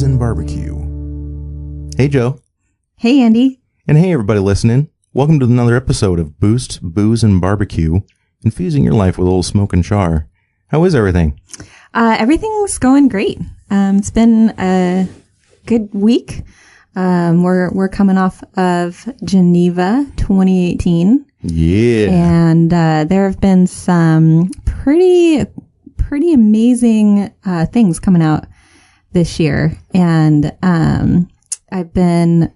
and Barbecue. Hey, Joe. Hey, Andy. And hey, everybody listening. Welcome to another episode of Boost, Booze, and Barbecue, infusing your life with a little smoke and char. How is everything? Everything's going great. It's been a good week. We're coming off of Geneva 2018. Yeah. And there have been some pretty amazing things coming out this year. And I've been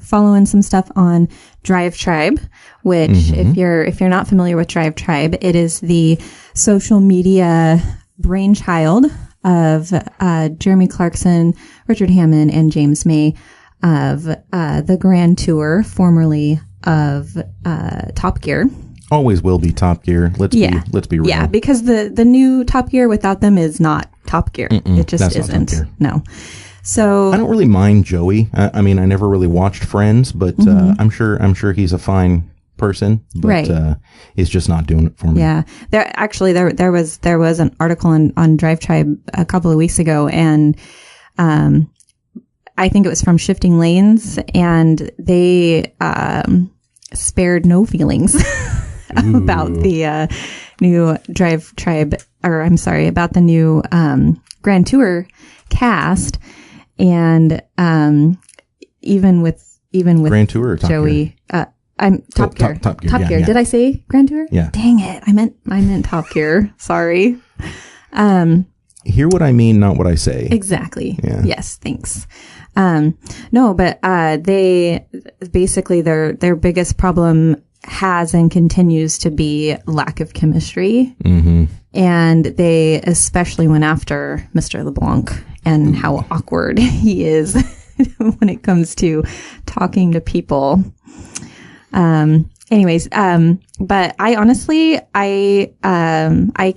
following some stuff on Drive Tribe, which if you're not familiar with Drive Tribe, it is the social media brainchild of Jeremy Clarkson, Richard Hammond, and James May of the Grand Tour, formerly of Top Gear. Always will be Top Gear. Let's be real. Yeah, because the new Top Gear without them is not Top Gear. It just isn't. No. So I don't really mind Joey. I mean, I never really watched Friends, but I'm sure he's a fine person. But, right. He's just not doing it for me. Yeah. There was an article on Drive Tribe a couple of weeks ago, and I think it was from Shifting Lanes, and they spared no feelings about the new Drive Tribe, or I'm sorry, about the new Grand Tour cast. And even with Grand Tour or Top Joey, Gear? I'm Top Gear. Top Gear. Top Yeah, Gear. yeah. Did I say Grand Tour? Yeah. Dang it! I meant Top Gear. Sorry. Hear what I mean, not what I say. Exactly. Yeah. Yes. Thanks. No, but they basically their biggest problem has and continues to be lack of chemistry. Mm-hmm. And they especially went after Mr. LeBlanc and how awkward he is when it comes to talking to people. Anyways, but I honestly, I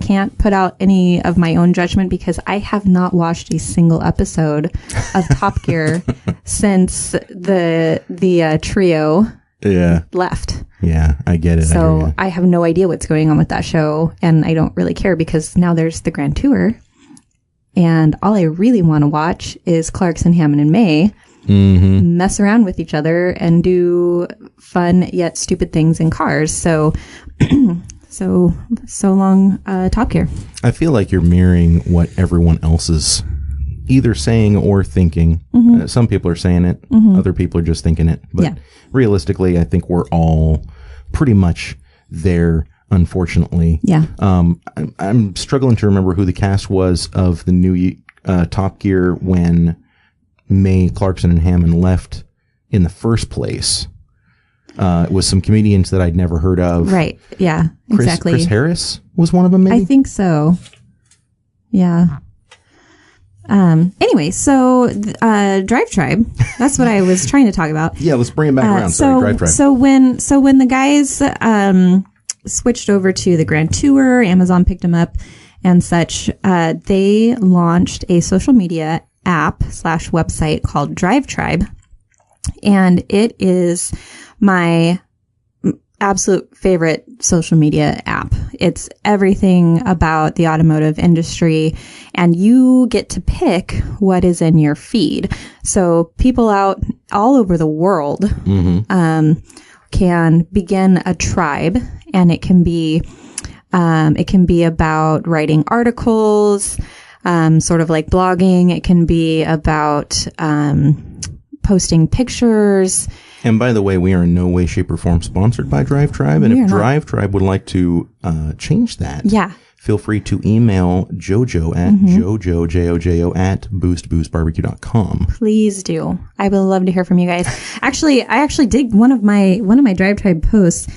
can't put out any of my own judgment because I have not watched a single episode of Top Gear since the trio left. Yeah, I get it. So I have no idea what's going on with that show, and I don't really care because now there's the Grand Tour, and all I really want to watch is Clarkson, Hammond, and May mess around with each other and do fun yet stupid things in cars. So long, Top Gear. I feel like you're mirroring what everyone else is either saying or thinking. Some people are saying it, other people are just thinking it. But realistically, I think we're all pretty much there, unfortunately. Yeah. I'm struggling to remember who the cast was of the new Top Gear when May, Clarkson, and Hammond left in the first place. It was some comedians that I'd never heard of. Right. Yeah, exactly. Chris Harris was one of them, maybe? I think so. Yeah. Anyway, so Drive Tribe, that's what I was trying to talk about. Yeah, let's bring it back around. Drive Tribe. So when the guys switched over to the Grand Tour, Amazon picked them up and such, they launched a social media app / website called Drive Tribe. And it is my absolute favorite social media app. It's everything about the automotive industry, and you get to pick what is in your feed. So people out all over the world can begin a tribe, and it can be about writing articles, sort of like blogging. It can be about posting pictures. And by the way, we are in no way, shape, or form sponsored by Drive Tribe. And if Drive Tribe would like to change that, feel free to email Jojo at jojo at boostboostbarbecue.com. Please do. I would love to hear from you guys. Actually, I did one of my Drive Tribe posts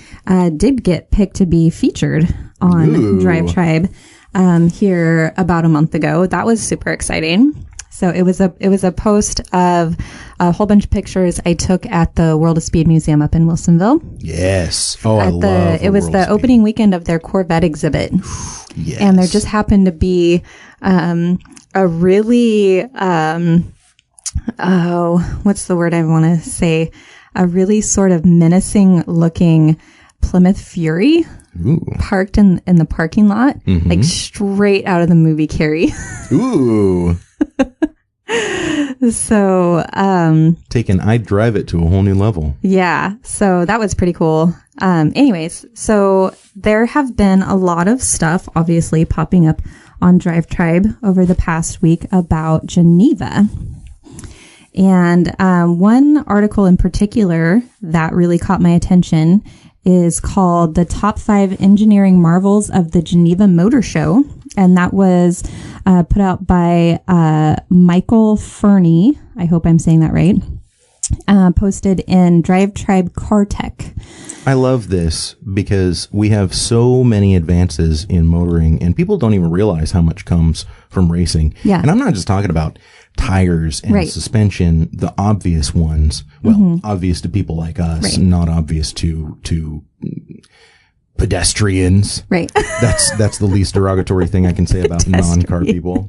did get picked to be featured on Drive Tribe here about a month ago. That was super exciting. So it was a post of a whole bunch of pictures I took at the World of Speed Museum up in Wilsonville. Yes. Oh, I love it was the opening weekend of their Corvette exhibit. Yes. And there just happened to be a really what's the word I want to say? A really sort of menacing looking Plymouth Fury. Ooh. Parked in the parking lot, like straight out of the movie Carrie. Ooh. So, taking I'd drive it to a whole new level. Yeah. So that was pretty cool. Anyways, so there have been a lot of stuff obviously popping up on Drive Tribe over the past week about Geneva. And one article in particular that really caught my attention is called The Top 5 Engineering Marvels of the Geneva Motor Show. And that was put out by Michael Fernie. I hope I'm saying that right. Posted in Drive Tribe Car Tech. I love this because we have so many advances in motoring and people don't even realize how much comes from racing. Yeah. And I'm not just talking about tires and suspension, the obvious ones. Well, obvious to people like us, not obvious to pedestrians. Right. That's the least derogatory thing I can say about non-car people.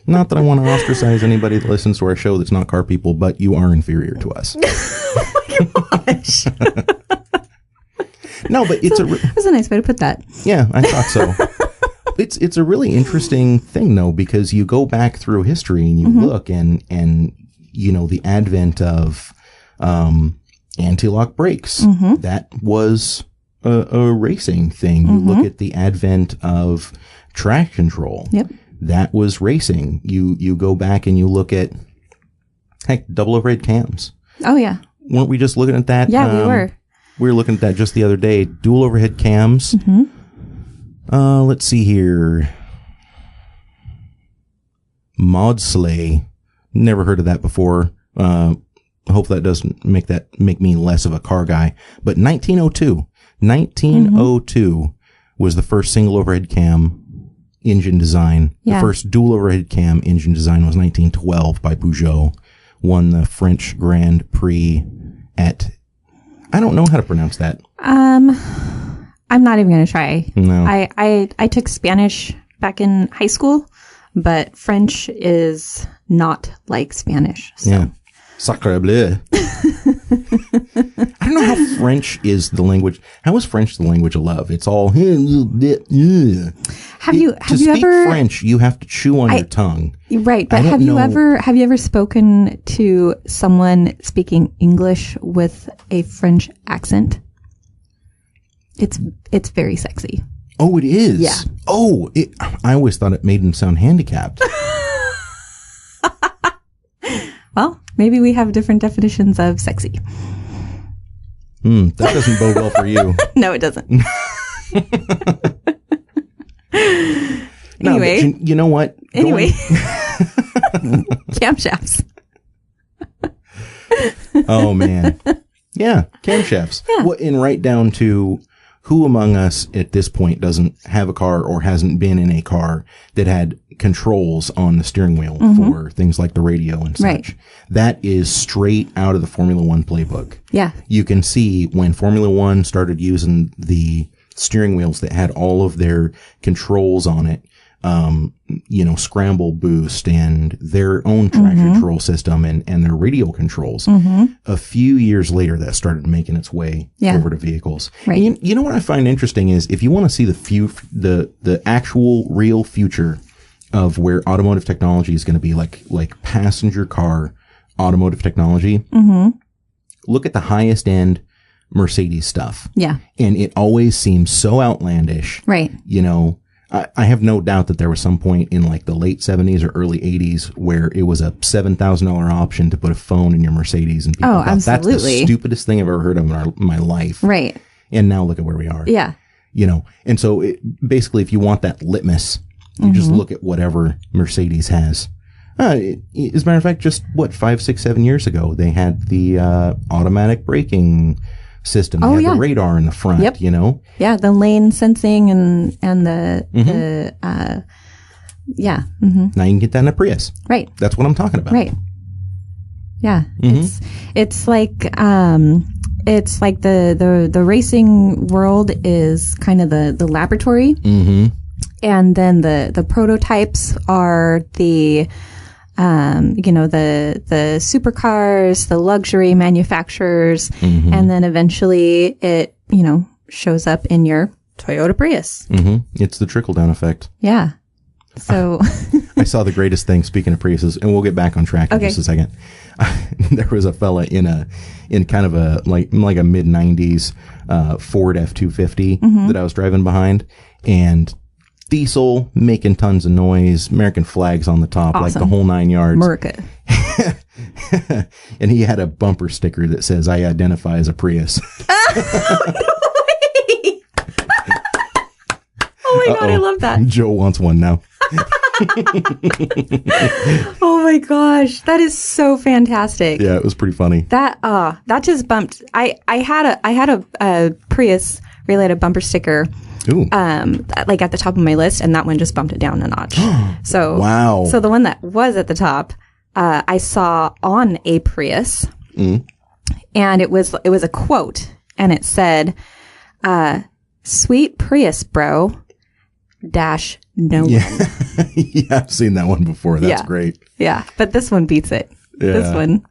Not that I want to ostracize anybody that listens to our show that's not car people, but you are inferior to us. Oh my gosh. No, but that was a nice way to put that. Yeah, I thought so. It's a really interesting thing, though, because you go back through history and you look and you know, the advent of anti-lock brakes, that was a racing thing. You look at the advent of traction control. Yep. That was racing. You go back and you look at, heck, double overhead cams. Oh, yeah. Weren't we just looking at that? Yeah, we were. We were looking at that just the other day. Dual overhead cams. Let's see here. Maudslay. Never heard of that before. Hope that doesn't make me less of a car guy. But 1902 was the first single overhead cam engine design. Yeah. The first dual overhead cam engine design was 1912 by Peugeot. Won the French Grand Prix at, I don't know how to pronounce that. I'm not even going to try. No. I took Spanish back in high school, but French is not like Spanish. So. Yeah. Sacre bleu. I don't know how French is the language. How is French the language of love? It's all. Have you speak ever French? You have to chew on your tongue. Right, but have you ever spoken to someone speaking English with a French accent? It's very sexy. Oh, it is. Yeah. Oh, I always thought it made him sound handicapped. Well, maybe we have different definitions of sexy. That doesn't bode well for you. No, it doesn't. No, anyway, but you know what? Anyway, camshafts. Oh man, yeah, camshafts. Yeah. Well, and right down to who among us at this point doesn't have a car or hasn't been in a car that had controls on the steering wheel for things like the radio and such. Right. That is straight out of the Formula One playbook. Yeah. You can see when Formula One started using the steering wheels that had all of their controls on it, scramble boost and their own traction control system and their radio controls. A few years later, that started making its way over to vehicles. Right. And you know what I find interesting is if you want to see the actual real future of where automotive technology is going to be like passenger car automotive technology, look at the highest end Mercedes stuff. Yeah. And it always seems so outlandish. Right. You know, I have no doubt that there was some point in like the late 70s or early 80s where it was a $7,000 option to put a phone in your Mercedes, and people thought absolutely. that's the stupidest thing I've ever heard of in my life. Right. And now look at where we are. Yeah. You know, and so basically if you want that litmus, you just look at whatever Mercedes has. As a matter of fact, just 5, 6, 7 years ago, they had the automatic braking system. They had the radar in the front, you know? Yeah, the lane sensing and the yeah. Now you can get that in a Prius. Right. That's what I'm talking about. Right. Yeah. It's like the racing world is kind of the laboratory. And then the prototypes are the supercars, the luxury manufacturers, and then eventually it, shows up in your Toyota Prius. It's the trickle down effect. Yeah. So I saw the greatest thing, speaking of Priuses, and we'll get back on track in just a second. There was a fella in kind of a like a mid 90s Ford F-250 that I was driving behind, and diesel making tons of noise, American flags on the top, like the whole 9 yards. America. And he had a bumper sticker that says, "I identify as a Prius." Oh my God, I love that. Joe wants one now. Oh my gosh, that is so fantastic. Yeah, it was pretty funny. That just bumped. I had a Prius related bumper sticker. Ooh. Like at the top of my list, and that one just bumped it down a notch. So wow. So the one that was at the top, I saw on a Prius, and it was a quote, and it said, "Sweet Prius, bro." Dash no one. Yeah, I've seen that one before. That's great. Yeah, but this one beats it. Yeah. This one,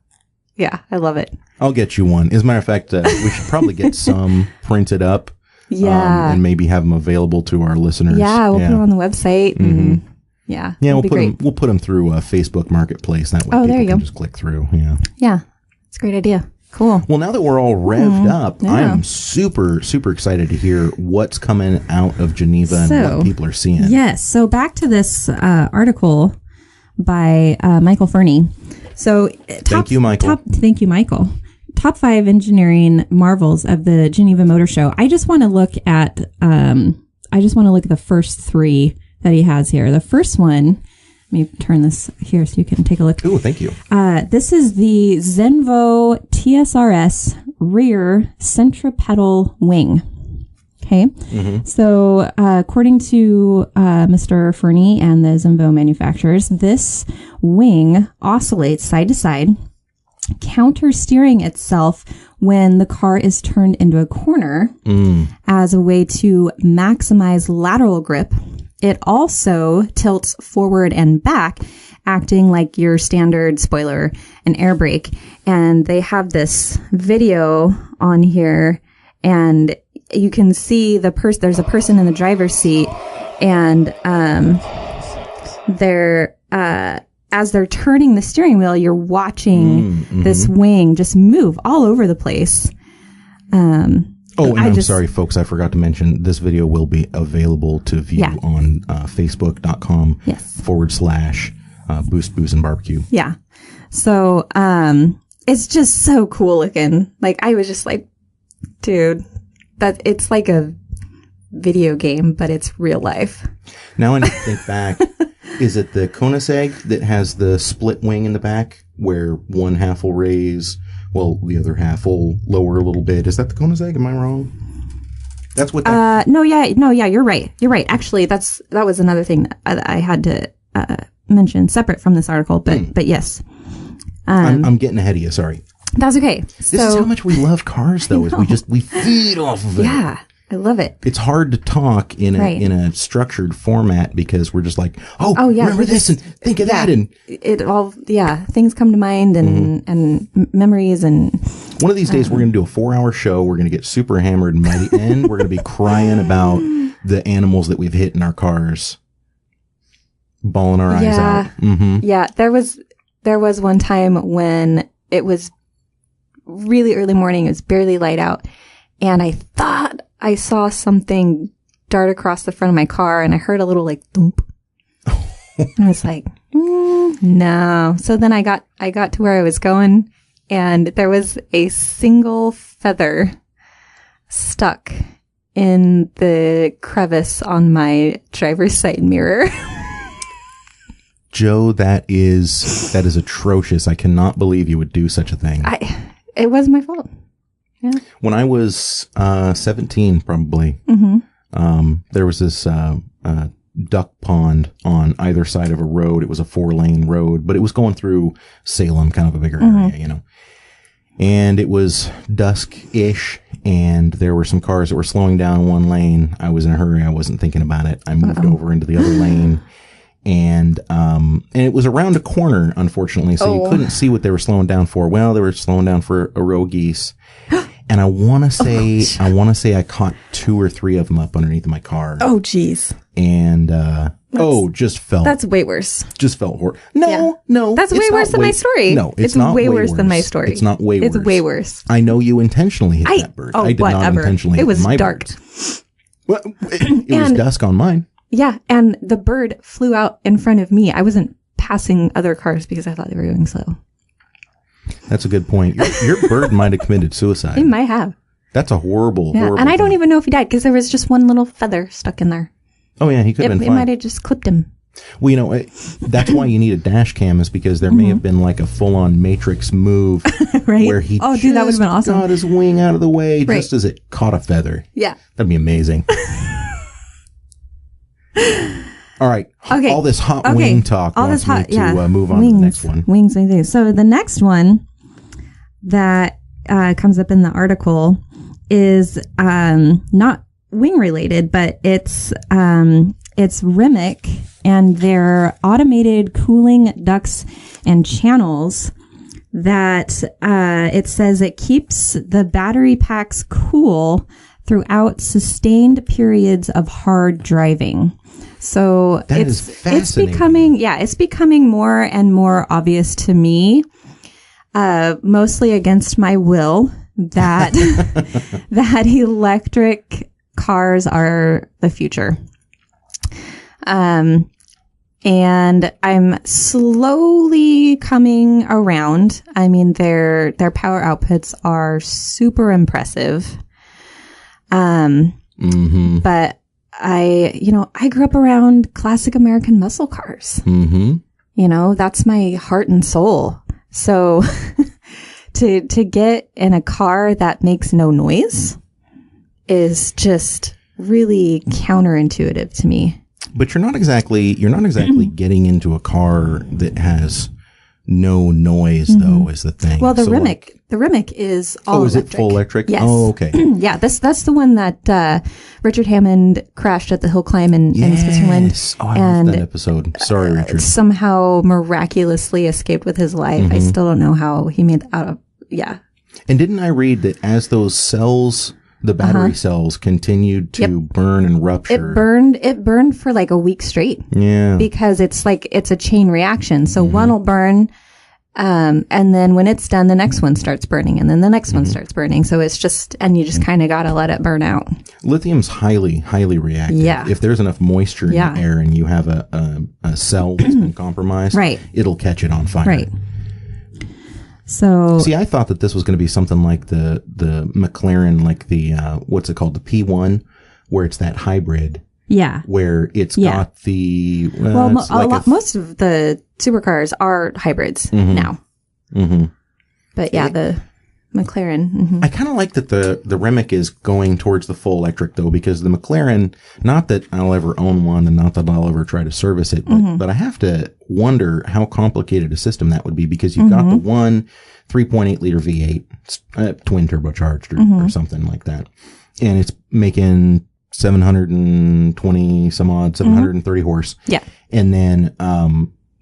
yeah, I love it. I'll get you one. As a matter of fact, we should probably get some printed up. Yeah. And maybe have them available to our listeners. Yeah, we'll put them on the website. And yeah, we'll put them through Facebook Marketplace. That way people there you can go. just click through. Yeah. Yeah, it's a great idea. Cool. Well, now that we're all revved up, I am super, super excited to hear what's coming out of Geneva and what people are seeing. Yes. So back to this article by Michael Fernie. So thank you, Michael. Thank you, Michael. Top 5 engineering marvels of the Geneva Motor Show. I just want to look at the first 3 that he has here. The first one, let me turn this here so you can take a look. Oh, thank you. This is the Zenvo TSRS rear centripetal wing. Okay. So, according to Mr. Fernie and the Zenvo manufacturers, this wing oscillates side to side, counter-steering itself when the car is turned into a corner as a way to maximize lateral grip. It also tilts forward and back, acting like your standard spoiler and air brake. And they have this video on here, and you can see there's a person in the driver's seat, and as they're turning the steering wheel, you're watching this wing just move all over the place. I'm sorry, folks. I forgot to mention this video will be available to view on facebook.com /Boost Booze and Barbecue. Yeah. So it's just so cool looking. Like, I was just like, dude, that it's like a video game, but it's real life. Now I need to think back. Is it the Koenigsegg that has the split wing in the back where one half will raise, well, the other half will lower a little bit? Is that the Koenigsegg? Am I wrong? That's what that... No, you're right. You're right. Actually, that was another thing that I had to mention separate from this article, but yes. I'm getting ahead of you, sorry. That's okay. This is how much we love cars, though, is we feed off of it. Yeah. I love it. It's hard to talk in a structured format because we're just like, remember this and think of that, and it all things come to mind and memories, and one of these days we're going to do a 4-hour show. We're going to get super hammered, and by the end we're going to be crying about the animals that we've hit in our cars, bawling our eyes out. Yeah, there was one time when it was really early morning. It was barely light out, and I thought I saw something dart across the front of my car, and I heard a little like thump. And I was like, no. So then I got to where I was going, and there was a single feather stuck in the crevice on my driver's side mirror. Joe, that is atrocious. I cannot believe you would do such a thing. It was my fault. Yeah. When I was 17, probably, there was this duck pond on either side of a road. It was a 4-lane road, but it was going through Salem, kind of a bigger area, you know. And it was dusk-ish, and there were some cars that were slowing down one lane. I was in a hurry. I wasn't thinking about it. I moved over into the other lane. And it was around a corner, unfortunately, so you couldn't see what they were slowing down for. Well, they were slowing down for a row of geese. And I want to say I caught 2 or 3 of them up underneath my car. Oh, geez. And just felt. That's way worse. Just felt horrible. No. That's way worse than my story. No, it's not way worse than my story. It's not way worse. It's way worse. I know you intentionally hit that bird. I did not intentionally hit my bird. It was dark. Well, it was dusk on mine. Yeah, and the bird flew out in front of me. I wasn't passing other cars because I thought they were going slow. That's a good point. Your bird might have committed suicide. He might have. That's a horrible And I don't even know if he died because there was just one little feather stuck in there. Oh, yeah, he could have been fine. It might have just clipped him. Well, that's why you need a dash cam, is because there may have been like a full-on Matrix move right? where he that would have been awesome. got his wing out of the way just as it caught a feather. Yeah. That'd be amazing. All right. Okay. All this hot wing talk wants me to move on to the next one. Wings. So the next one that comes up in the article is not wing related, but it's Remick and their automated cooling ducts and channels that it says it keeps the battery packs cool throughout sustained periods of hard driving. So it's becoming more and more obvious to me, mostly against my will, that that electric cars are the future. And I'm slowly coming around. I mean, their power outputs are super impressive. But I grew up around classic American muscle cars. That's my heart and soul. So to get in a car that makes no noise is just really counterintuitive to me. But you're not exactly getting into a car that has no noise, though, is the thing. Well, the Remick is all electric. Is it full electric? Yes. Oh, okay. Yeah, that's the one that Richard Hammond crashed at the hill climb in Switzerland. Oh, I love that episode. Sorry, Richard. Somehow miraculously escaped with his life. I still don't know how he made that out of. Yeah. And didn't I read that as those cells, the battery cells, continued to burn and rupture? It burned for like a week straight. Yeah. Because it's a chain reaction. So one will burn, and then when it's done, the next one starts burning, and then the next one starts burning. So it's just, and you just kind of got to let it burn out. Lithium's highly, highly reactive. Yeah. If there's enough moisture in the air and you have a cell that's been compromised, it'll catch it on fire. Right. So see, I thought that this was going to be something like the McLaren, like the what's it called, the P1, where it's that hybrid. Yeah. Where it's got the most of the supercars are hybrids now. But the McLaren. I kind of like that the Remick is going towards the full electric, though, because the McLaren, not that I'll ever own one and not that I'll ever try to service it, but I have to wonder how complicated a system that would be, because you've got the one 3.8 liter V8 twin turbocharged or something like that. And it's making 720 some odd, 730 horse. Yeah. And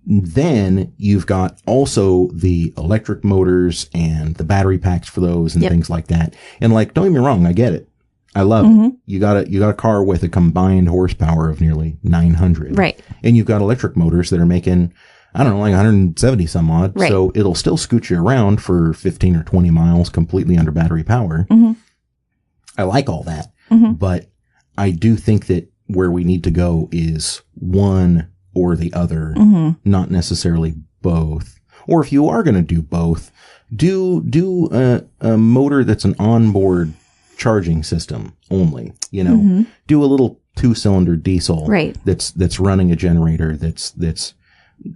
then you've got also the electric motors and the battery packs for those and things like that. And like, don't get me wrong, I get it. I love it. You got a car with a combined horsepower of nearly 900. Right. And you've got electric motors that are making, I don't know, like 170 some odd. Right. So it'll still scoot you around for 15 or 20 miles completely under battery power. I like all that. But I do think that where we need to go is one or the other, not necessarily both. Or if you are going to do both, do a motor that's an onboard charging system only. Do a little 2-cylinder diesel that's running a generator that's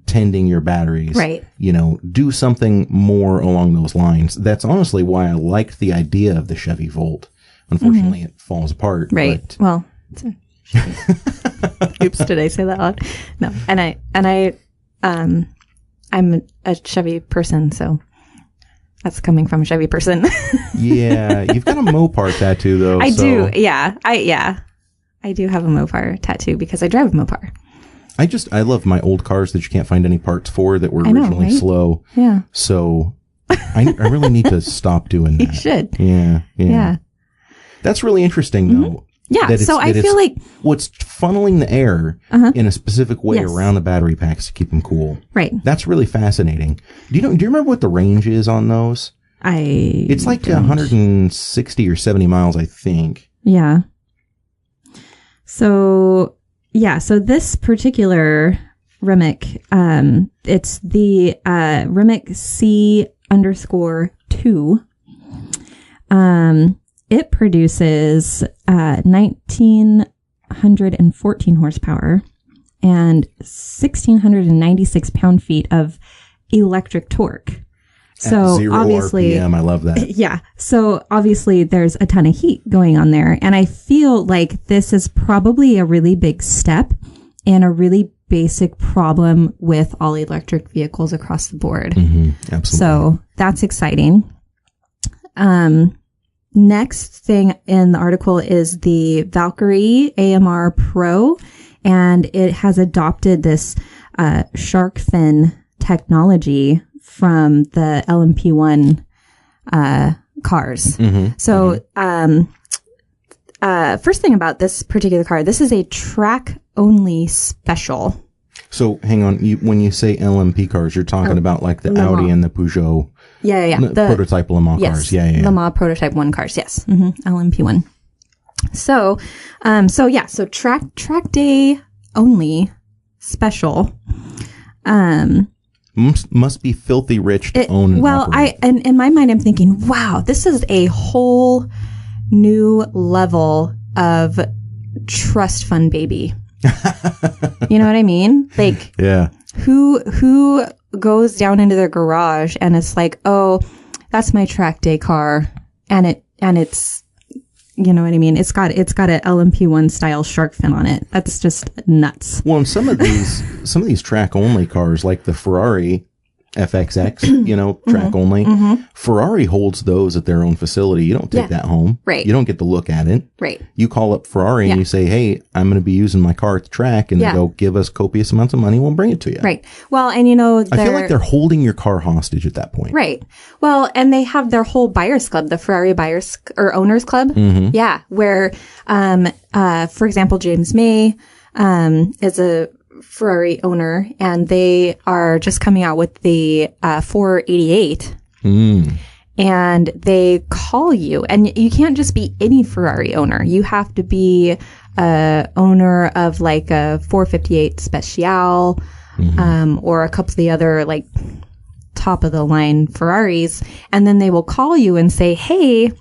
tending your batteries. Right. Do something more along those lines. That's honestly why I liked the idea of the Chevy Volt. Unfortunately, it falls apart. Right. But well. Oops, did I say that loud? No. I'm a Chevy person, so that's coming from a Chevy person. Yeah, you've got a Mopar tattoo though. I do. Yeah. I do have a Mopar tattoo because I drive a Mopar. I love my old cars that you can't find any parts for that were originally slow. Yeah. So I really need to stop doing that. You should. Yeah. That's really interesting, though. Yeah, so I feel like... What's funneling the air in a specific way around the battery packs to keep them cool. Right. That's really fascinating. Do you remember what the range is on those? It's like 160 or 70 miles, I think. Yeah. So this particular Remick, it's the Remick C_2. It produces 1,914 horsepower and 1,696 pound-feet of electric torque. So at 0 obviously, RPM, I love that. Yeah. So obviously there's a ton of heat going on there. And I feel like this is probably a really big step and a really basic problem with all electric vehicles across the board. Absolutely. So that's exciting. Next thing in the article is the Valkyrie AMR Pro, and it has adopted this shark fin technology from the LMP1 cars. So first thing about this particular car, this is a track-only special. So hang on, when you say LMP cars, you're talking about like the Audi and the Peugeot. Yeah. The prototype Le Mans cars. Yeah. Le Mans prototype 1 cars. Yes. LMP1. So track day only special. Must be filthy rich to own and operate. and in my mind, I'm thinking, wow, this is a whole new level of trust fund baby. You know what I mean? Like, yeah. Who goes down into their garage and it's like, oh, that's my track day car, and it's, you know what I mean? It's got a LMP1 style shark fin on it. That's just nuts. Well, and some of these track only cars, like the Ferrari FXX, track only. Ferrari holds those at their own facility. You don't take that home. Right. You don't get to look at it. Right. You call up Ferrari and you say, hey, I'm going to be using my car at the track, and they go, give us copious amounts of money. We'll bring it to you. Right. Well, and I feel like they're holding your car hostage at that point. Right. Well, and they have their whole buyers club, the Ferrari buyers or owners club. Yeah. Where, for example, James May, is a Ferrari owner, and they are just coming out with the 488. And they call you, and you can't just be any Ferrari owner. You have to be owner of like a 458 Speciale, or a couple of the other like top of the line Ferraris. And then they will call you and say, hey,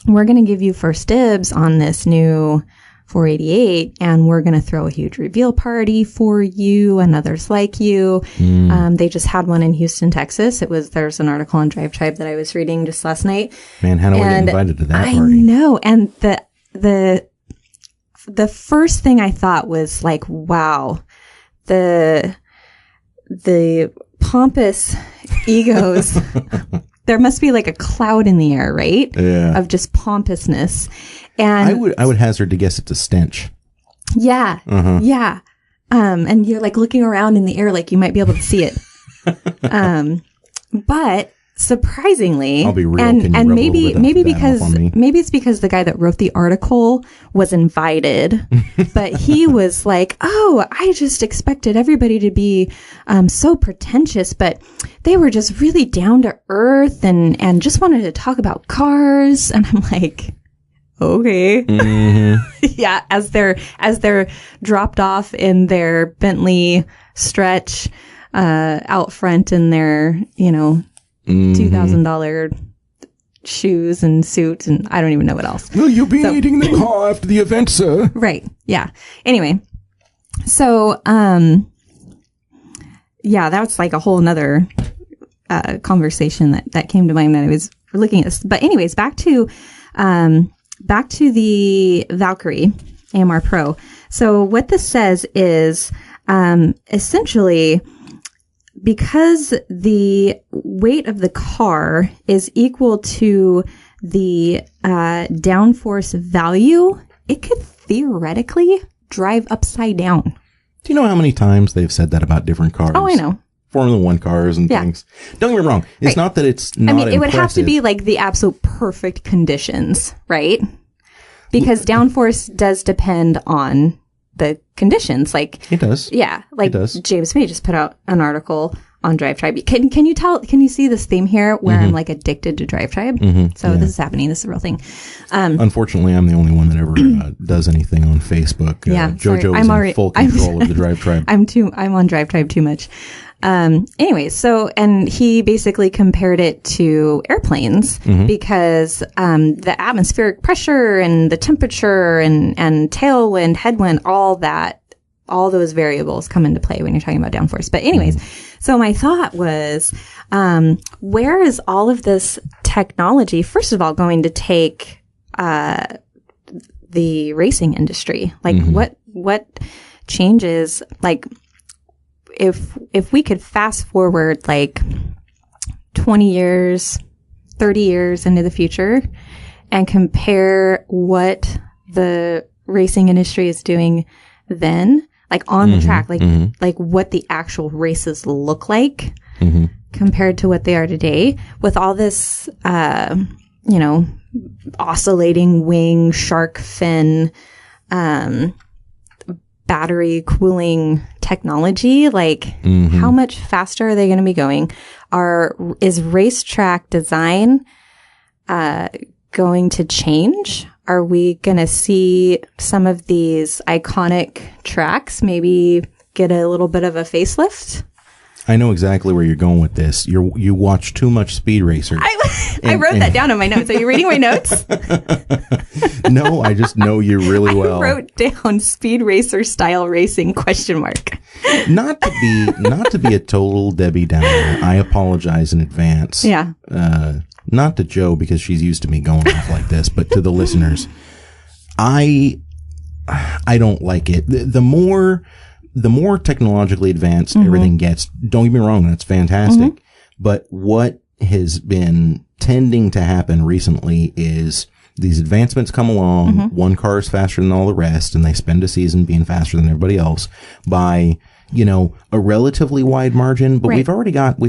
we're going to give you first dibs on this new 488, and we're going to throw a huge reveal party for you and others like you. They just had one in Houston, Texas. There's an article on Drive Tribe that I was reading just last night. Man, how do we get invited to that party? I know. And the first thing I thought was like, wow, the pompous egos. There must be like a cloud in the air, right? Yeah. Of just pompousness. And I would hazard to guess it's a stench. Yeah. Yeah. And you're like looking around in the air like you might be able to see it. But surprisingly, I'll be real. And maybe it's because the guy that wrote the article was invited, but he was like, "Oh, I just expected everybody to be so pretentious, but they were just really down to earth and just wanted to talk about cars." And I'm like, okay. Yeah, as they're dropped off in their Bentley stretch out front in their, $2,000 shoes and suit, and I don't even know what else. Will you be eating the car after the event, sir? Right. Yeah. Anyway, so yeah, that's like a whole nother conversation that came to mind that I was looking at this. But anyways, back to the Valkyrie AMR Pro. So what this says is essentially, because the weight of the car is equal to the downforce value, it could theoretically drive upside down. Do you know how many times they've said that about different cars? Oh, I know. Formula One cars and things. Don't get me wrong. It's not that it's not impressive. It would have to be like the absolute perfect conditions, right? Because downforce does depend on the conditions. Like it does. Yeah. Like it does. James May just put out an article on Drive Tribe. Can you see this theme here where I'm like addicted to Drive Tribe? So this is happening. This is a real thing. Unfortunately, I'm the only one that ever does anything on Facebook. Jojo is in full control of the Drive Tribe. I'm on Drive Tribe too much. Anyway, and he basically compared it to airplanes because the atmospheric pressure and the temperature and tailwind, headwind, all those variables come into play when you're talking about downforce. But anyways, so my thought was, where is all of this technology, first of all, going to take the racing industry? Like what changes, like if we could fast forward like 20 years, 30 years into the future and compare what the racing industry is doing then, like on the track, like what the actual races look like compared to what they are today, with all this, oscillating wing, shark fin, battery cooling technology, like how much faster are they going to be going? Is racetrack design going to change? Are we going to see some of these iconic tracks maybe get a little bit of a facelift? I know exactly where you're going with this. You watch too much Speed Racer. I wrote that down in my notes. Are you reading my notes? No, I just know you really well. I wrote down Speed Racer style racing ? Not to be a total Debbie Downer. I apologize in advance. Yeah. Not to Joe because she's used to me going off like this, but to the listeners, I don't like it. The more technologically advanced everything gets, don't get me wrong, that's fantastic. But what has been tending to happen recently is these advancements come along, one car is faster than all the rest, and they spend a season being faster than everybody else by, a relatively wide margin. But we've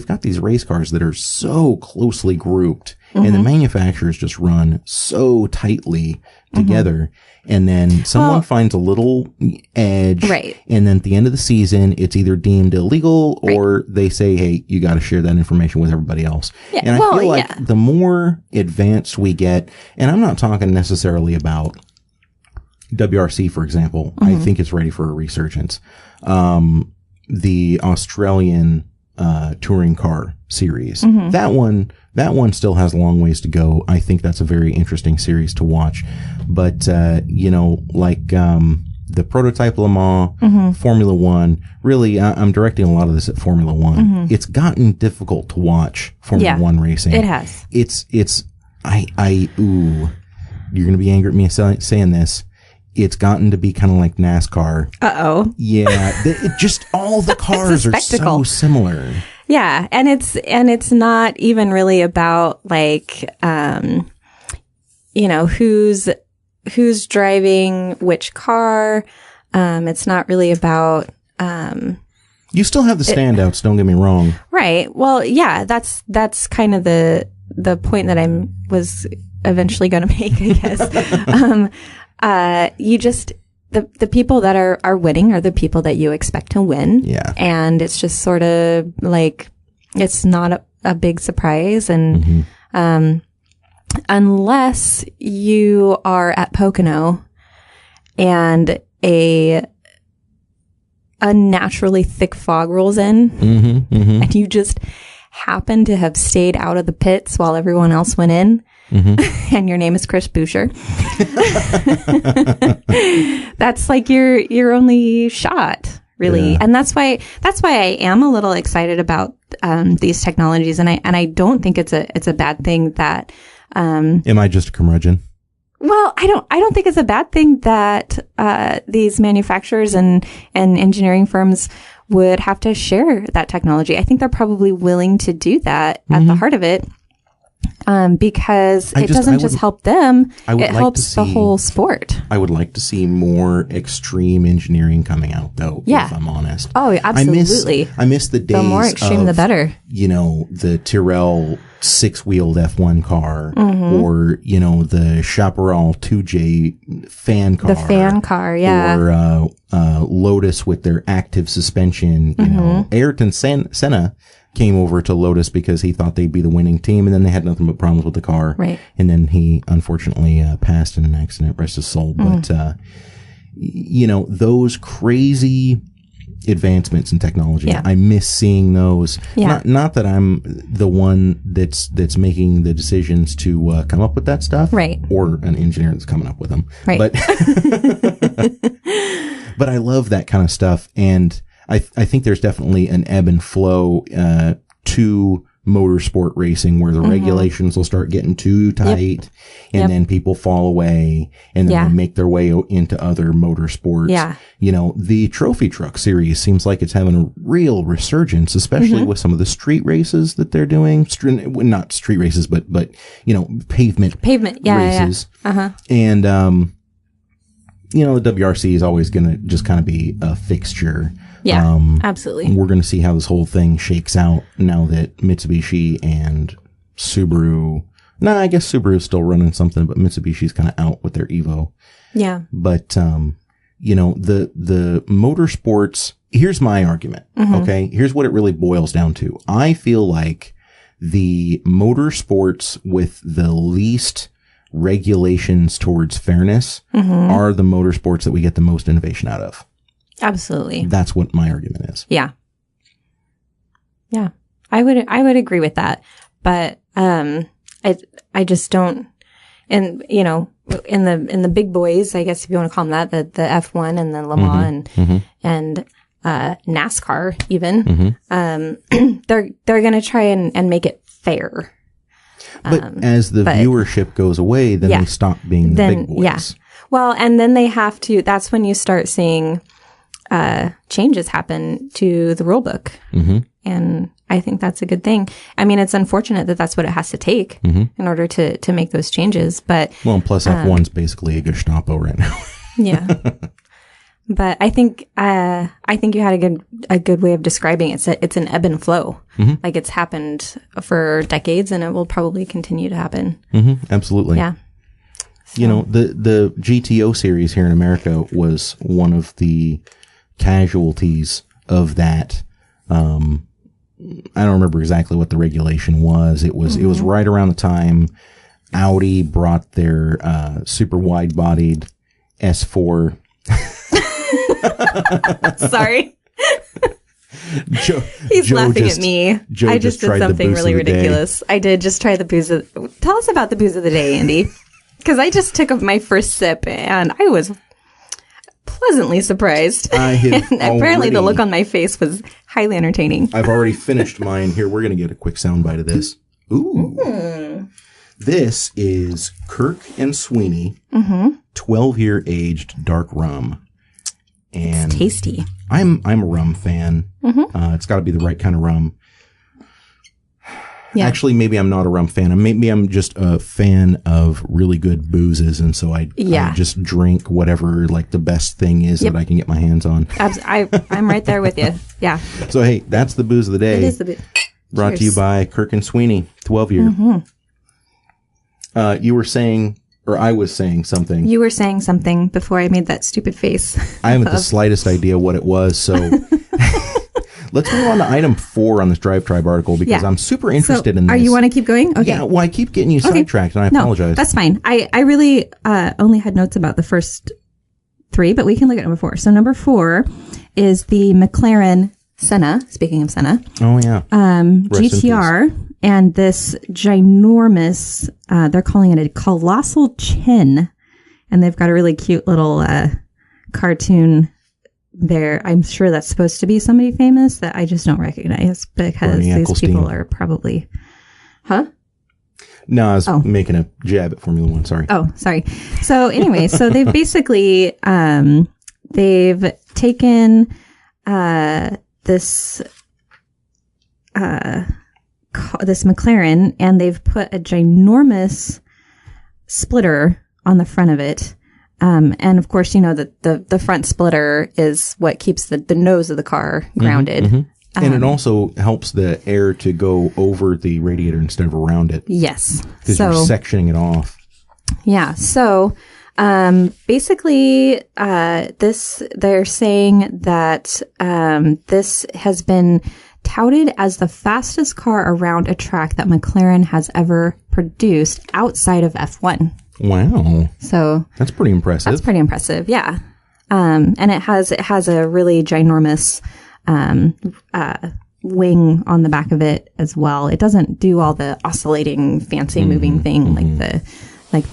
got these race cars that are so closely grouped, and the manufacturers just run so tightly together. And then someone finds a little edge. Right. And then at the end of the season, it's either deemed illegal or they say, hey, you got to share that information with everybody else. Yeah. And I feel like the more advanced we get, and I'm not talking necessarily about WRC, for example. I think it's ready for a resurgence. The Australian touring car series. That one still has a long ways to go. I think that's a very interesting series to watch. But, the prototype Le Mans, Formula One, really, I'm directing a lot of this at Formula One. It's gotten difficult to watch Formula One racing. It has. You're going to be angry at me saying this. It's gotten to be kind of like NASCAR. Uh-oh. Yeah. Just all the cars are so similar. Yeah. And it's not even really about like, who's driving which car. It's not really about, you still have the standouts, don't get me wrong. Right. Well, yeah, that's kind of the point that I was eventually going to make, I guess. The people that are winning are the people that you expect to win. Yeah. And it's just sort of like, it's not a big surprise. And, unless you are at Pocono and a unnaturally thick fog rolls in and you just happen to have stayed out of the pits while everyone else went in, and your name is Chris Boucher. That's like your only shot, really. Yeah. And that's why I am a little excited about these technologies, and I don't think it's a bad thing that am I just a curmudgeon? Well, I don't think it's a bad thing that these manufacturers and engineering firms would have to share that technology. I think they're probably willing to do that at the heart of it. because it doesn't just help them, it helps the whole sport. I would like to see more extreme engineering coming out, though, if I'm honest. Oh, absolutely. I miss the days. The more extreme, the better. The Tyrrell 6-wheeled F1 car, or, the Chaparral 2J fan car. The fan car, yeah. Or Lotus with their active suspension. Ayrton Senna came over to Lotus because he thought they'd be the winning team, and then they had nothing but problems with the car. Right. And then he unfortunately passed in an accident, rest his soul. But, those crazy advancements in technology, I miss seeing those. Yeah. Not that I'm the one that's making the decisions to come up with that stuff. Right. Or an engineer that's coming up with them. Right. But, but I love that kind of stuff. And I think there's definitely an ebb and flow to motorsport racing where the regulations will start getting too tight, and then people fall away, and then they make their way into other motorsports. Yeah. The trophy truck series seems like it's having a real resurgence, especially with some of the street races that they're doing. Not street races, but pavement races. Yeah. And the WRC is always going to just kind of be a fixture. Yeah, absolutely. We're going to see how this whole thing shakes out now that Mitsubishi and Subaru. I guess Subaru's still running something, but Mitsubishi's kind of out with their Evo. Yeah. But, the motorsports, here's my argument. Okay. Here's what it really boils down to. I feel like the motorsports with the least regulations towards fairness are the motorsports that we get the most innovation out of. Absolutely. That's what my argument is. Yeah. Yeah. I would agree with that. But I just don't, and in the big boys, I guess if you want to call them that, the F1 and the Le Mans and NASCAR even, they're going to try and make it fair. But as the viewership goes away, then they stop being the big boys. Yeah. Well, and then they have to, that's when you start seeing changes happen to the rule book. And I think that's a good thing. I mean, it's unfortunate that that's what it has to take in order to make those changes. But plus F1's basically a Gestapo right now. Yeah. But I think you had a good way of describing it. It's an ebb and flow. Like it's happened for decades, and it will probably continue to happen. Absolutely. Yeah. So. The GTO series here in America was one of the casualties of that. I don't remember exactly what the regulation was. It was right around the time Audi brought their super wide-bodied S4. Sorry. He's laughing at me. I just did something really ridiculous. I did just try the booze. Tell us about the booze of the day, Andy. Because I just took my first sip and I was pleasantly surprised. And apparently the look on my face was highly entertaining. I've already finished mine. Here, we're going to get a quick soundbite of this. Ooh. This is Kirk and Sweeney 12-year aged dark rum. And it's tasty. I'm a rum fan. It's got to be the right kind of rum. Yeah. Actually, maybe I'm not a rum fan. Maybe I'm just a fan of really good boozes, and so I just drink whatever the best thing is that I can get my hands on. I'm right there with you. Yeah. So hey, that's the booze of the day. It is the booze. Brought to you by Kirk and Sweeney, 12-year. You were saying, or I was saying something. You were saying something before I made that stupid face. I haven't the slightest idea what it was, so let's move on to item 4 on this Drive Tribe article because I'm super interested in this. You want to keep going? Okay. Yeah, well, I keep getting you sidetracked, and I apologize. That's fine. I really only had notes about the first 3, but we can look at number 4. So number 4 is the McLaren Senna. Speaking of Senna. Oh, yeah. GTR. And this ginormous, they're calling it a colossal chin. And they've got a really cute little cartoon there. I'm sure that's supposed to be somebody famous that I just don't recognize because these people are probably... Huh? No, I was making a jab at Formula One. Sorry. Oh, sorry. So anyway, so they've basically, they've taken this... this McLaren, and they've put a ginormous splitter on the front of it. And of course, you know, the front splitter is what keeps the nose of the car grounded. Mm-hmm. And it also helps the air to go over the radiator instead of around it. Yes. Because you're sectioning it off. Yeah. So basically, they're saying that this has been touted as the fastest car around a track that McLaren has ever produced outside of F1. Wow. So that's pretty impressive. That's pretty impressive. Yeah. And it has a really ginormous wing on the back of it as well. It doesn't do all the oscillating, fancy moving thing like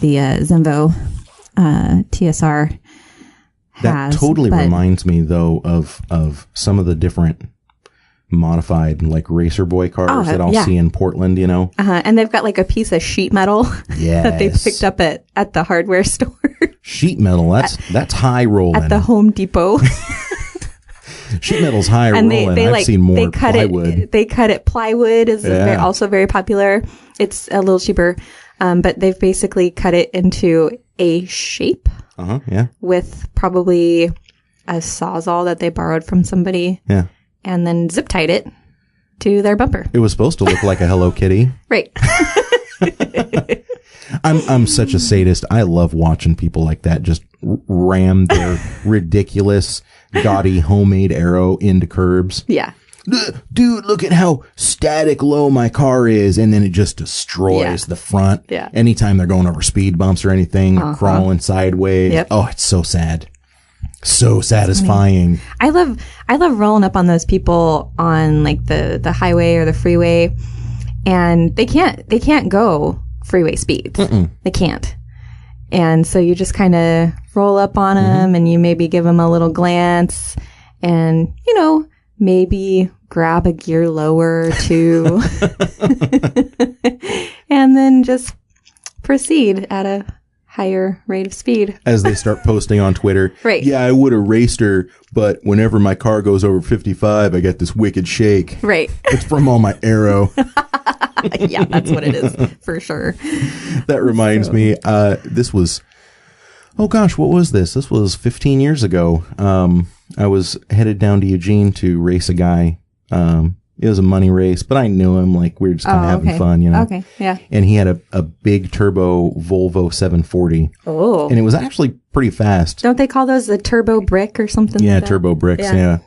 the Zenvo TSR has. That totally reminds me though of some of the different modified like racer boy cars that I'll see in Portland, you know. And they've got like a piece of sheet metal that they picked up at the hardware store. Sheet metal, that's high rolling. At the Home Depot. Sheet metal's high rolling. I've seen more plywood. They cut it. Plywood is also very popular. It's a little cheaper, but they've basically cut it into a shape. With probably a Sawzall that they borrowed from somebody. Yeah. And then zip tied it to their bumper. It was supposed to look like a Hello Kitty. Right. I'm such a sadist. I love watching people like that just ram their ridiculous, gaudy homemade arrow into curbs. Yeah. Dude, look at how static low my car is. And then it just destroys the front. Yeah. Anytime they're going over speed bumps or anything, crawling sideways. Yep. Oh, it's so sad. So satisfying. I love rolling up on those people on like the highway or the freeway, and they can't go freeway speeds. They can't. And so you just kind of roll up on them and you maybe give them a little glance and, you know, maybe grab a gear lower too. And then just proceed at a higher rate of speed. As they start posting on Twitter. Right. Yeah, I would have raced her, but whenever my car goes over 55, I get this wicked shake. Right. It's from all my arrow. Yeah, that's what it is, for sure. That reminds me, this was, oh gosh, what was this? This was 15 years ago. I was headed down to Eugene to race a guy. It was a money race, but I knew him. Like, we were just kind of having fun, you know? Okay, yeah. And he had a big turbo Volvo 740. Oh. And it was actually pretty fast. Don't they call those the turbo brick or something? Yeah, like that? turbo bricks, yeah.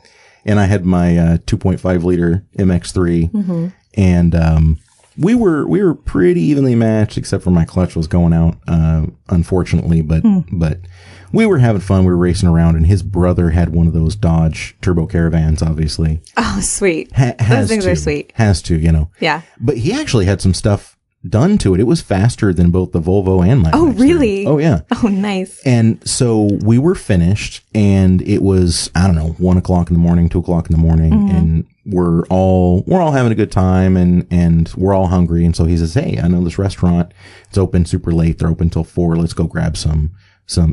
And I had my 2.5 liter MX3. And we were pretty evenly matched, except for my clutch was going out, unfortunately. But we were having fun. We were racing around, and his brother had one of those Dodge Turbo Caravans, obviously. Oh, sweet. Those things are sweet. Has to, you know. Yeah. But he actually had some stuff done to it. It was faster than both the Volvo and my Oh, MX-3. really? Oh, yeah. Oh, nice. And so we were finished, and it was, I don't know, 1 o'clock in the morning, 2 o'clock in the morning, and we're all having a good time, and we're all hungry. And so he says, hey, I know this restaurant. It's open super late. They're open till 4. Let's go grab some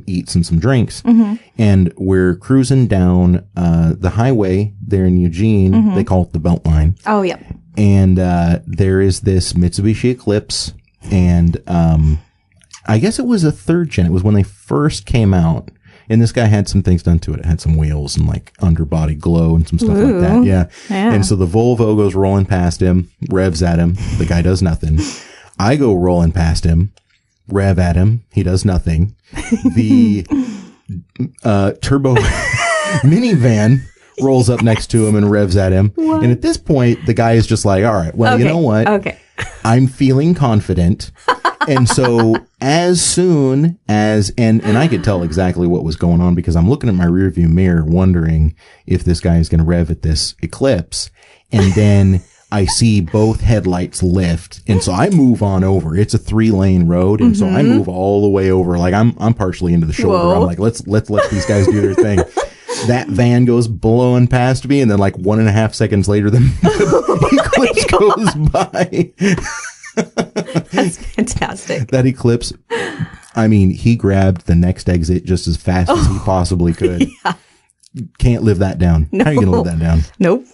eats and some drinks. And we're cruising down the highway there in Eugene. They call it the Beltline. Oh, yeah. And there is this Mitsubishi Eclipse, and I guess it was a third gen. It was when they first came out, and this guy had some things done to it. It had some wheels and like underbody glow and some stuff like that. Yeah. And so the Volvo goes rolling past him, revs at him. The guy does nothing. I go rolling past him, rev at him. He does nothing. The turbo minivan rolls up next to him and revs at him. What? And at this point, the guy is just like, all right, well, you know what? Okay. I'm feeling confident. And so as soon as, and I could tell exactly what was going on because I'm looking at my rearview mirror wondering if this guy is going to rev at this Eclipse. And then I see both headlights lift. And so I move on over. It's a 3-lane road. And so I move all the way over. Like I'm partially into the shoulder. Whoa. I'm like, let's let these guys do their thing. That van goes blowing past me. And then like 1.5 seconds later, the Eclipse goes by. That's fantastic. That Eclipse, I mean, he grabbed the next exit just as fast as he possibly could. Yeah. Can't live that down. No. How are you going to live that down? Nope.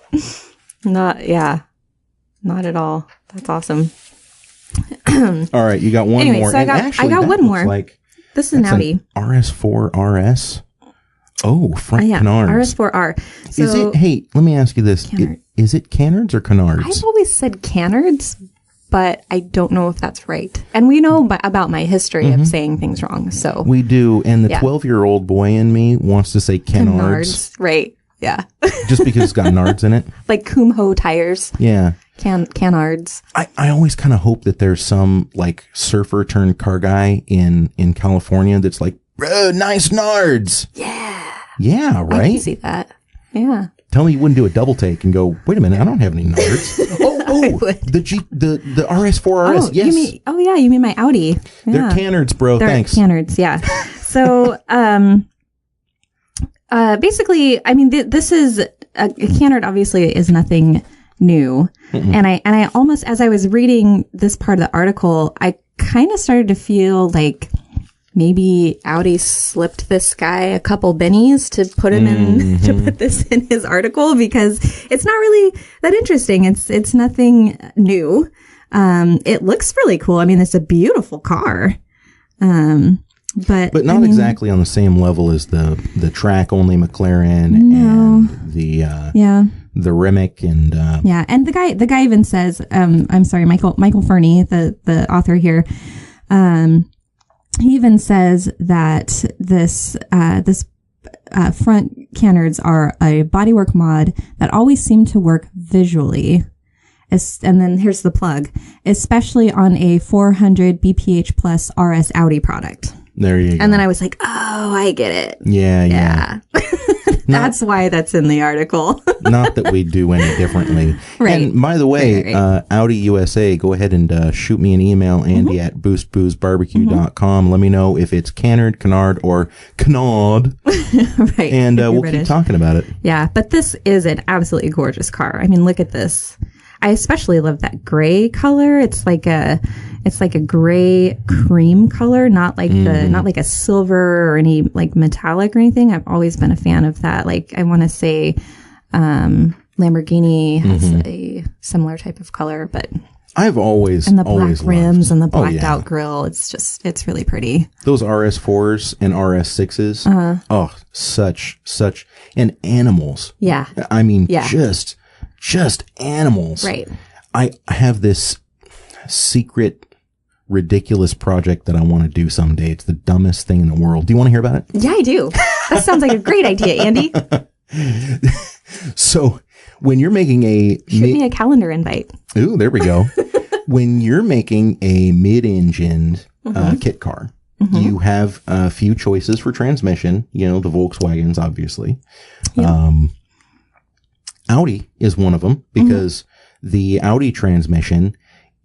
not at all. That's awesome. All right, you got one more. So I got one more. Like, this is an Audi. RS4 RS. Oh, front yeah, canards. RS4R. So, is it, hey, let me ask you this. Is it canards or canards? I've always said canards, but I don't know if that's right. And we know about my history of saying things wrong. So we do. And the 12-year-old boy in me wants to say canards. Right. Yeah. Just because it's got nards in it. Like Kumho tires. Yeah. Canards. I always kind of hope that there's some like surfer turned car guy in California that's like, bro, nice nards. Yeah. Yeah, right? I can see that. Yeah. Tell me you wouldn't do a double take and go, wait a minute, I don't have any nards. the RS4 RS, yes. You mean my Audi. Yeah. They're canards, bro. They're Thanks. Canards, yeah. So, basically, I mean, this is a canard. Obviously, is nothing new, and I almost, as I was reading this part of the article, I kind of started to feel like maybe Audi slipped this guy a couple bennies to put him in to put this in his article, because it's not really that interesting. It's nothing new. It looks really cool. I mean, it's a beautiful car. But not exactly on the same level as the track only McLaren and the Rimac and and the guy even says, I'm sorry, Michael Fernie, the author here, he even says that this front canards are a bodywork mod that always seem to work visually. And then here's the plug, especially on a 400 BPH plus RS Audi product. There you go. And then I was like, oh, I get it. Yeah. That's why that's in the article. Not that we do any differently. Right. And by the way, Audi USA, go ahead and shoot me an email, Andy at boostboozebarbecue.com. Let me know if it's canard, canard, or canard. Right. And we'll keep talking about it. Yeah, but this is an absolutely gorgeous car. I mean, look at this. I especially love that gray color. It's like a gray cream color, not like a silver or any like metallic or anything. I've always been a fan of that. Like I want to say, Lamborghini has a similar type of color, but I've always and the black rims and the blacked out grill. It's really pretty. Those RS4s and RS6s. Oh, such and animals. Yeah. I mean, just animals. Right. I have this secret, ridiculous project that I want to do someday. It's the dumbest thing in the world. Do you want to hear about it? Yeah, I do. That sounds like a great idea, Andy. So when you're making shoot me a calendar invite. Ooh, there we go. When you're making a mid-engined kit car, you have a few choices for transmission. You know, the Volkswagens, obviously. Yep. Audi is one of them because the Audi transmission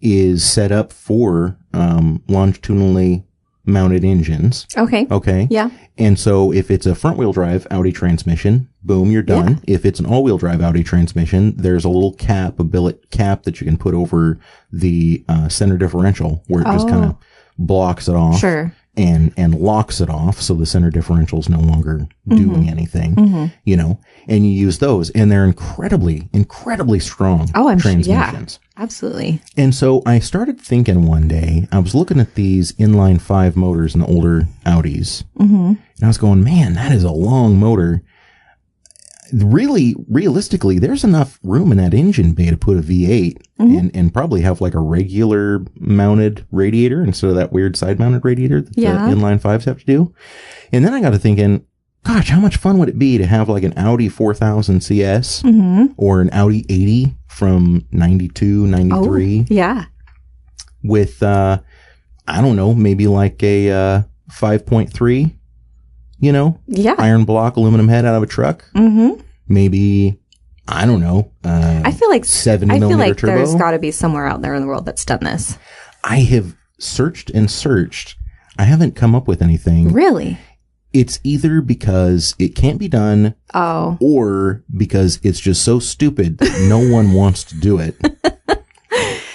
is set up for longitudinally mounted engines. Okay. Yeah. And so if it's a front-wheel drive Audi transmission, boom, you're done. Yeah. If it's an all-wheel drive Audi transmission, there's a little cap, a billet cap that you can put over the center differential where it just kind of blocks it off. Sure. And locks it off so the center differential is no longer doing anything, you know, and you use those and they're incredibly strong transmissions. Yeah, absolutely. And so I started thinking one day, I was looking at these inline 5 motors in the older Audis and I was going, man, that is a long motor. Really, realistically, there's enough room in that engine bay to put a V8 and probably have like a regular mounted radiator instead of that weird side mounted radiator that the inline 5s have to do. And then I got to thinking, gosh, how much fun would it be to have like an Audi 4000 CS or an Audi 80 from 92, 93? Yeah. With, I don't know, maybe like a 5.3. You know, iron block, aluminum head out of a truck. Maybe, I don't know. I feel like 70 millimeter turbo. There's got to be somewhere out there in the world that's done this. I have searched and searched. I haven't come up with anything. Really? It's either because it can't be done, or because it's just so stupid that no one wants to do it.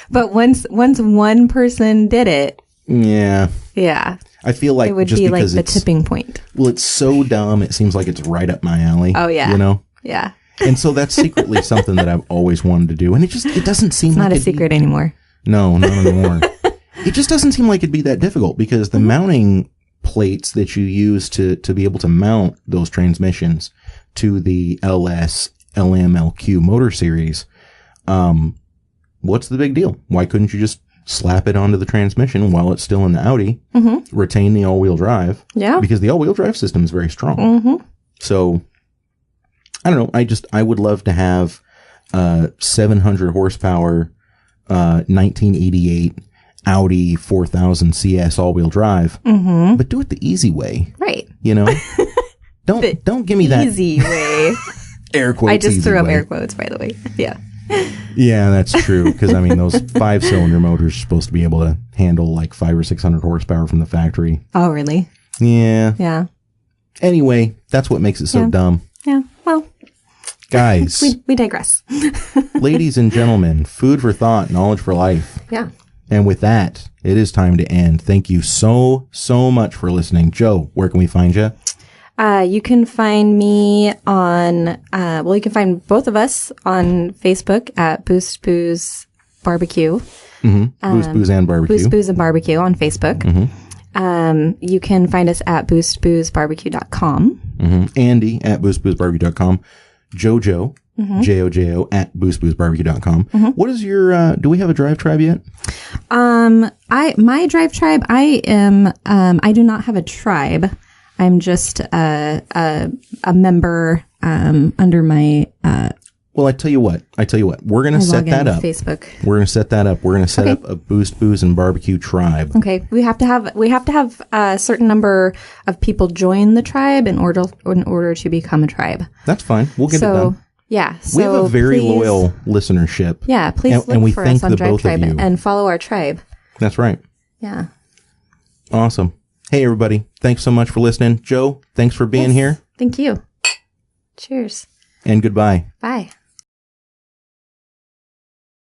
But once one person did it, yeah. I feel like it would just be because like the tipping point. Well, it's so dumb. It seems like it's right up my alley. Oh yeah, you know. Yeah. And so that's secretly something that I've always wanted to do. And it doesn't seem it's like not a secret anymore. No, not anymore. It just doesn't seem like it'd be that difficult because the mounting plates that you use to be able to mount those transmissions to the LS, LM, LQ motor series, what's the big deal? Why couldn't you just slap it onto the transmission while it's still in the Audi, retain the all-wheel drive? Yeah. Because the all-wheel drive system is very strong. Mm-hmm. So, I don't know. I would love to have 700 horsepower, 1988 Audi 4000 CS all-wheel drive, but do it the easy way. Right. You know? Don't give me that easy way. air quotes. I just threw up way. air quotes, by the way. Yeah. Yeah, that's true. Because, I mean, those 5-cylinder motors are supposed to be able to handle like 500 or 600 horsepower from the factory. Oh, really? Yeah. Yeah. Anyway, that's what makes it so dumb. Yeah. Well, guys. we digress. Ladies and gentlemen, food for thought, knowledge for life. Yeah. And with that, it is time to end. Thank you so much for listening. Joe, where can we find you? You can find me on, you can find both of us on Facebook at Boost Booze Barbecue. Boost Booze and Barbecue. Boost Booze and Barbecue on Facebook. You can find us at boostboozebarbecue.com. Andy at boostboozebarbecue.com. Jojo, Jojo at boostboozebarbecue.com. What is your, do we have a Drive Tribe yet? My Drive Tribe, I do not have a tribe. I'm just a member under my. Well, I tell you what. We're going to set that up. Facebook. We're going to set that up. We're going to set up a Boost Booze and Barbecue tribe. Okay, we have to have a certain number of people join the tribe in order to become a tribe. That's fine. We'll get it done. Yeah, we have a very loyal listenership. Yeah, please look for us on Drive Tribe and follow our tribe. That's right. Yeah. Awesome. Hey, everybody. Thanks so much for listening. Joe, thanks for being here. Thank you. Cheers. And goodbye. Bye.